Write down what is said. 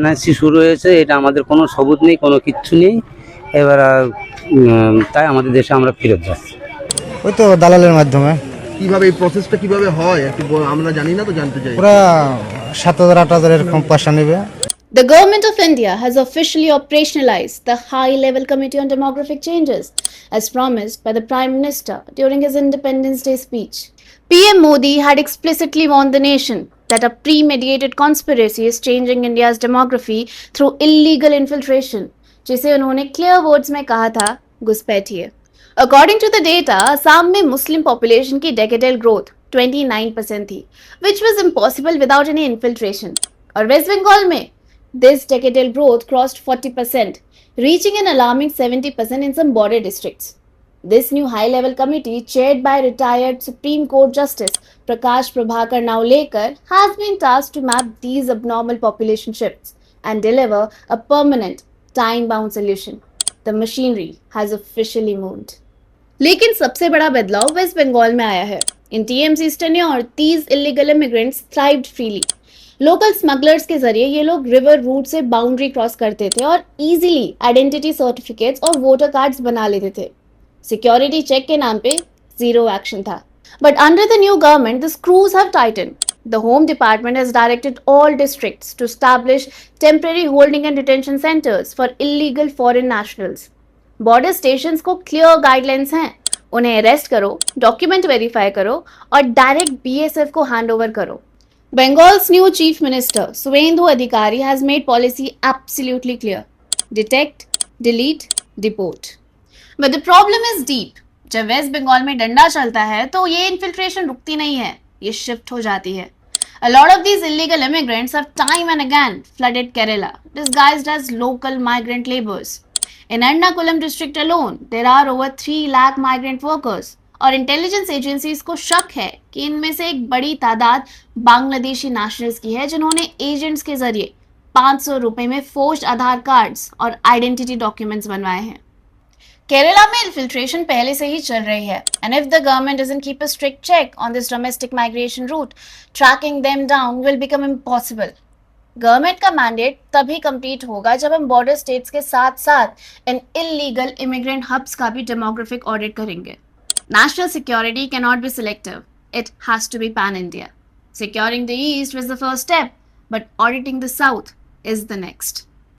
NRC শুরু হয়েছে, এটা আমাদের কোনো সবুত নেই, কোনো কিচ্ছু নেই। এবার তাই আমাদের দেশে আমরা ফেরত যাচ্ছি। ওই তো দালালের মাধ্যমে। কিভাবে এই প্রসেসটা কিভাবে হয় একটু আমরা জানি না, তো জানতে চাই। ওরা 7,000-8,000 এরকম পয়সা নেবে। The Government of India has officially operationalized the High-Level Committee on Demographic Changes, as promised by the Prime Minister during his Independence Day speech. PM Modi had explicitly warned the nation that a premeditated conspiracy is changing India's demography through illegal infiltration, जिसे उन्होंने clear words में कहा था, घुसपैठिए। According to the data, Assam में Muslim population की decadal growth 29% थी, which was impossible without any infiltration. और West Bengal में this decadal growth crossed 40%, reaching an alarming 70% in some border districts. This new high-level committee, chaired by retired Supreme Court Justice Prakash Prabhakar Naulekar, has been tasked to map these abnormal population shifts and deliver a permanent, time-bound solution. The machinery has officially moved. लेकिन सबसे बड़ा बदलाव waste Bengal में आया है। In TMC's tenure 30 illegal immigrants thrived freely. Local smugglers के जरिए ये लोग रिवर रूट से बाउंड्री क्रॉस करते थे और इजीली आइडेंटिटी सर्टिफिकेट्स और वोटर कार्ड्स बना लेते थे। सिक्योरिटी चेक के नाम पे जीरो एक्शन था। But under the new government the screws have tightened. The Home Department has directed all districts to establish temporary holding and detention centers for illegal foreign nationals. Border stations को clear guidelines हैं, उन्हें arrest करो, document verify करो और direct BSF को handover करो. Bengal's new chief minister Suvendu Adhikari has made policy absolutely clear: detect, delete, deport. But the problem is deep. जब waste Bengal में डंडा चलता है तो ये इन्फिल्ट्रेशन रुकती नहीं है, ये शिफ्ट हो जाती है. A lot of these illegal immigrants have time and again flooded Kerala, disguised as local migrant laborers. In Ernakulam district alone, there are over 3 lakh migrant workers. और इंटेलिजेंस एजेंसीज को शक है कि इनमें से एक बड़ी तादाद बांग्लादेशी नेशनल्स की है, जिन्होंने एजेंट्स के जरिए 500 रुपए में फोर्ज्ड आधार कार्ड्स और आइडेंटिटी डॉक्यूमेंट्स बनवाए हैं. केरला में इन्फिल्ट्रेशन पहले से ही चल रही है, and if the government doesn't keep a strict check on this domestic migration route, tracking them down will become impossible. Government का मैंडेट तभी कंप्लीट होगा जब हम बॉर्डर स्टेट्स के साथ साथ इन इलीगल इमिग्रेंट हब्स का भी डेमोग्राफिक ऑडिट करेंगे. National security cannot be selective. It has to be pan-India. Securing the East was the first step, but auditing the South is the next.